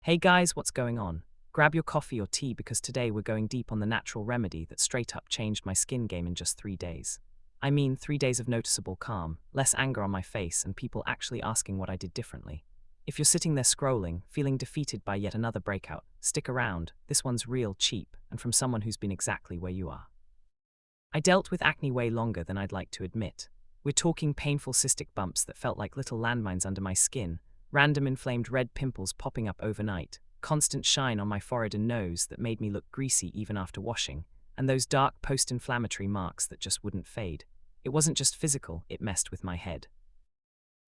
Hey guys, what's going on? Grab your coffee or tea because today we're going deep on the natural remedy that straight up changed my skin game in just 3 days. I mean, 3 days of noticeable calm, less anger on my face, and people actually asking what I did differently. If you're sitting there scrolling, feeling defeated by yet another breakout, stick around. This one's real cheap, and from someone who's been exactly where you are. I dealt with acne way longer than I'd like to admit. We're talking painful cystic bumps that felt like little landmines under my skin, random inflamed red pimples popping up overnight, constant shine on my forehead and nose that made me look greasy even after washing, and those dark post-inflammatory marks that just wouldn't fade. It wasn't just physical, it messed with my head.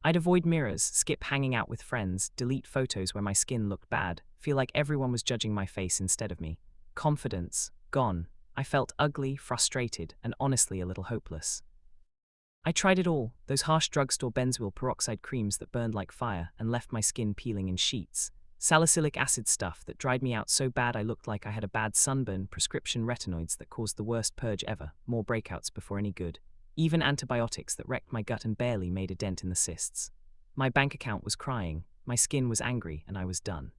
I'd avoid mirrors, skip hanging out with friends, delete photos where my skin looked bad, feel like everyone was judging my face instead of me. Confidence, gone. I felt ugly, frustrated, and honestly a little hopeless. I tried it all, those harsh drugstore benzoyl peroxide creams that burned like fire and left my skin peeling in sheets, salicylic acid stuff that dried me out so bad I looked like I had a bad sunburn, prescription retinoids that caused the worst purge ever, more breakouts before any good, even antibiotics that wrecked my gut and barely made a dent in the cysts. My bank account was crying, my skin was angry, and I was done.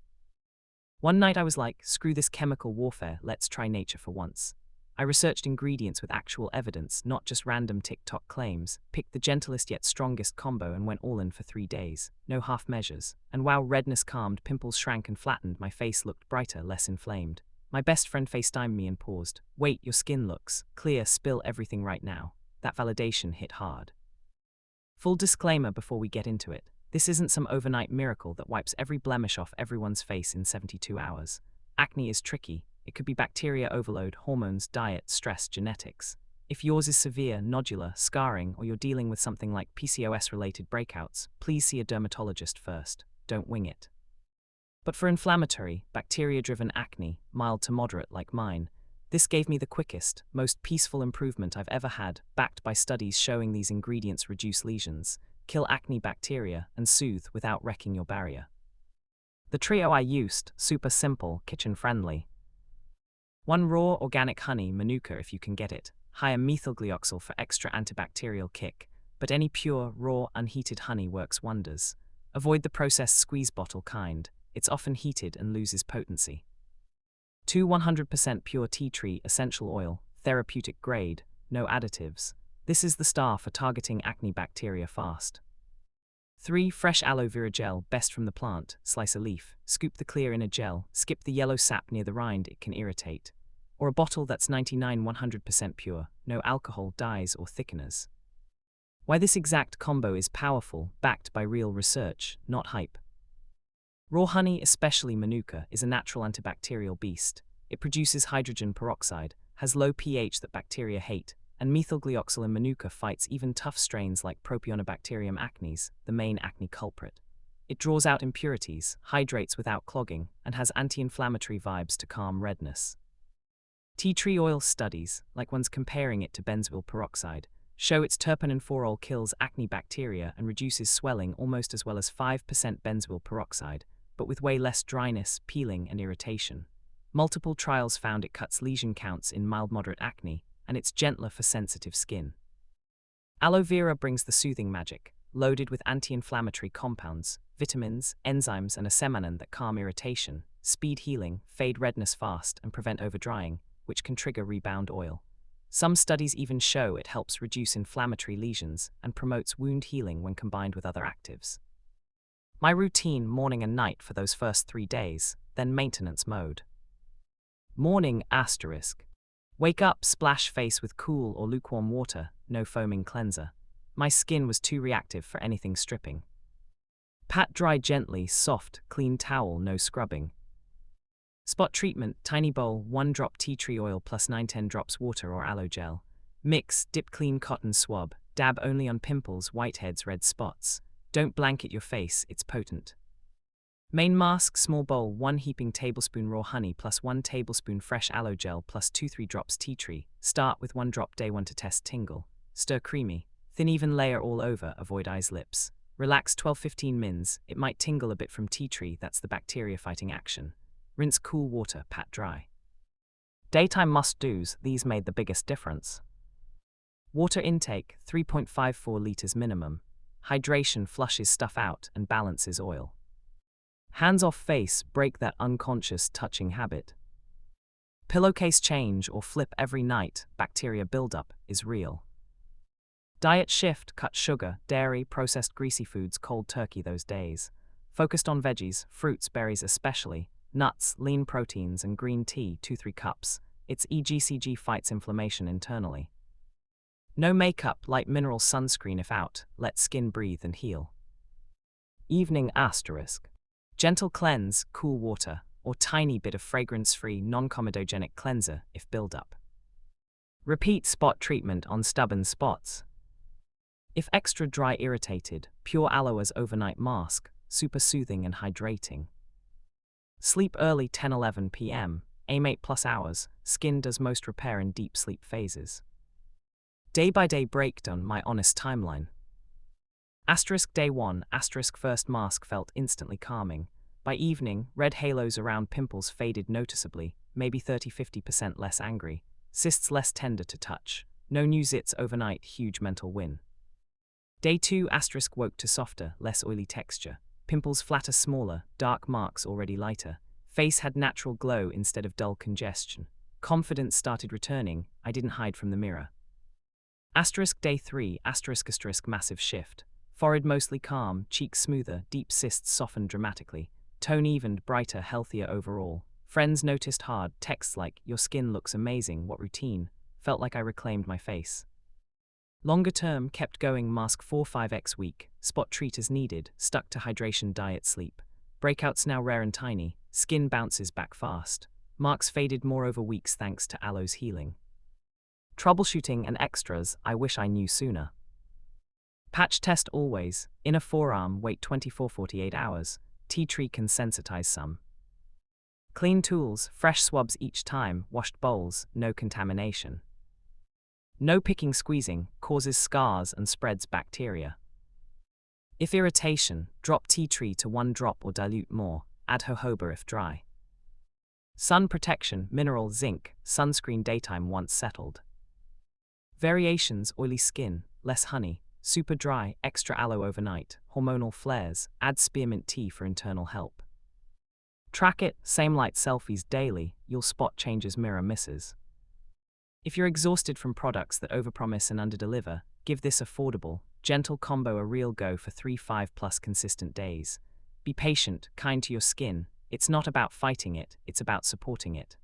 One night I was like, screw this chemical warfare, let's try nature for once. I researched ingredients with actual evidence, not just random TikTok claims, picked the gentlest yet strongest combo and went all in for 3 days. No half measures. And wow, redness calmed, pimples shrank and flattened, my face looked brighter, less inflamed. My best friend FaceTimed me and paused. Wait, your skin looks clear, spill everything right now. That validation hit hard. Full disclaimer before we get into it. This isn't some overnight miracle that wipes every blemish off everyone's face in 72 hours. Acne is tricky. It could be bacteria overload, hormones, diet, stress, genetics. If yours is severe, nodular, scarring, or you're dealing with something like PCOS-related breakouts, please see a dermatologist first. Don't wing it. But for inflammatory, bacteria-driven acne, mild to moderate like mine, this gave me the quickest, most peaceful improvement I've ever had, backed by studies showing these ingredients reduce lesions, kill acne bacteria, and soothe without wrecking your barrier. The trio I used, super simple, kitchen-friendly. 1 raw organic honey, Manuka if you can get it. Higher methylglyoxal for extra antibacterial kick, but any pure, raw, unheated honey works wonders. Avoid the processed squeeze bottle kind. It's often heated and loses potency. 2 100% pure tea tree essential oil, therapeutic grade, no additives. This is the star for targeting acne bacteria fast. 3 fresh aloe vera gel, best from the plant, slice a leaf, scoop the clear in a gel, skip the yellow sap near the rind, it can irritate. Or a bottle that's 99 100% pure, no alcohol, dyes, or thickeners. Why this exact combo is powerful, backed by real research, not hype. Raw honey, especially Manuka, is a natural antibacterial beast. It produces hydrogen peroxide, has low pH that bacteria hate, and methylglyoxal in Manuka fights even tough strains like Propionibacterium acnes, the main acne culprit. It draws out impurities, hydrates without clogging, and has anti-inflammatory vibes to calm redness. Tea tree oil studies, like ones comparing it to benzoyl peroxide, show its terpene 4-ol kills acne bacteria and reduces swelling almost as well as 5% benzoyl peroxide, but with way less dryness, peeling, and irritation. Multiple trials found it cuts lesion counts in mild-moderate acne, and it's gentler for sensitive skin. Aloe vera brings the soothing magic, loaded with anti-inflammatory compounds, vitamins, enzymes, and a semanin that calm irritation, speed healing, fade redness fast, and prevent overdrying, which can trigger rebound oil. Some studies even show it helps reduce inflammatory lesions and promotes wound healing when combined with other actives. My routine, morning and night for those first 3 days, then maintenance mode. Morning asterisk. Wake up, splash face with cool or lukewarm water, no foaming cleanser. My skin was too reactive for anything stripping. Pat dry gently, soft, clean towel, no scrubbing. Spot treatment, tiny bowl, 1 drop tea tree oil plus 9-10 drops water or aloe gel. Mix, dip clean cotton swab, dab only on pimples, whiteheads, red spots. Don't blanket your face, it's potent. Main mask, small bowl, 1 heaping tablespoon raw honey plus 1 tablespoon fresh aloe gel plus 2-3 drops tea tree. Start with 1 drop day 1 to test tingle. Stir creamy. Thin even layer all over, avoid eyes lips. Relax 12-15 mins, it might tingle a bit from tea tree, that's the bacteria fighting action. Rinse cool water, pat dry. Daytime must-dos, these made the biggest difference. Water intake, 3.54 liters minimum. Hydration flushes stuff out and balances oil. Hands off face, break that unconscious touching habit. Pillowcase change or flip every night, bacteria buildup is real. Diet shift, cut sugar, dairy, processed greasy foods cold turkey those days. Focused on veggies, fruits, berries especially, nuts, lean proteins and green tea 2-3 cups. Its EGCG fights inflammation internally. No makeup, light mineral sunscreen if out, let skin breathe and heal. Evening asterisk. Gentle cleanse, cool water, or tiny bit of fragrance-free non-comedogenic cleanser if buildup. Repeat spot treatment on stubborn spots. If extra dry irritated, pure aloe as overnight mask, super soothing and hydrating. Sleep early 10-11 p.m., aim 8+ hours, skin does most repair in deep sleep phases. Day-by-day breakdown, my honest timeline. Asterisk day 1, asterisk first mask felt instantly calming. By evening, red halos around pimples faded noticeably, maybe 30-50% less angry, cysts less tender to touch, no new zits overnight, huge mental win. Day 2, asterisk woke to softer, less oily texture, pimples flatter smaller, dark marks already lighter, face had natural glow instead of dull congestion, confidence started returning, I didn't hide from the mirror. Asterisk day 3, asterisk massive shift, forehead mostly calm, cheeks smoother, deep cysts softened dramatically, tone evened, brighter, healthier overall. Friends noticed hard, texts like, your skin looks amazing, what routine, felt like I reclaimed my face. Longer term, kept going, mask 4-5x week, spot treat as needed, stuck to hydration, diet, sleep. Breakouts now rare and tiny, skin bounces back fast. Marks faded more over weeks thanks to aloe's healing. Troubleshooting and extras, I wish I knew sooner. Patch test always, inner forearm, wait 24-48 hours, tea tree can sensitize some. Clean tools, fresh swabs each time, washed bowls, no contamination. No picking squeezing, causes scars and spreads bacteria. If irritation, drop tea tree to 1 drop or dilute more, add jojoba if dry. Sun protection, mineral, zinc, sunscreen daytime once settled. Variations, oily skin, less honey, super dry, extra aloe overnight, hormonal flares, add spearmint tea for internal help. Track it, same light selfies daily, you'll spot changes mirror misses. If you're exhausted from products that overpromise and underdeliver, give this affordable, gentle combo a real go for 3-5+ consistent days. Be patient, kind to your skin, it's not about fighting it, it's about supporting it.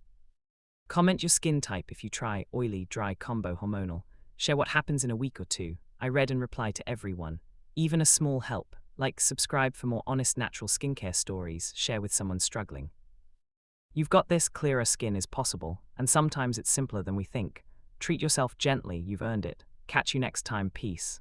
Comment your skin type if you try oily, dry combo hormonal. Share what happens in a week or 2. I read and reply to everyone. Even a small help, like subscribe for more honest natural skincare stories, share with someone struggling. You've got this, clearer skin is possible, and sometimes it's simpler than we think. Treat yourself gently, you've earned it. Catch you next time, peace.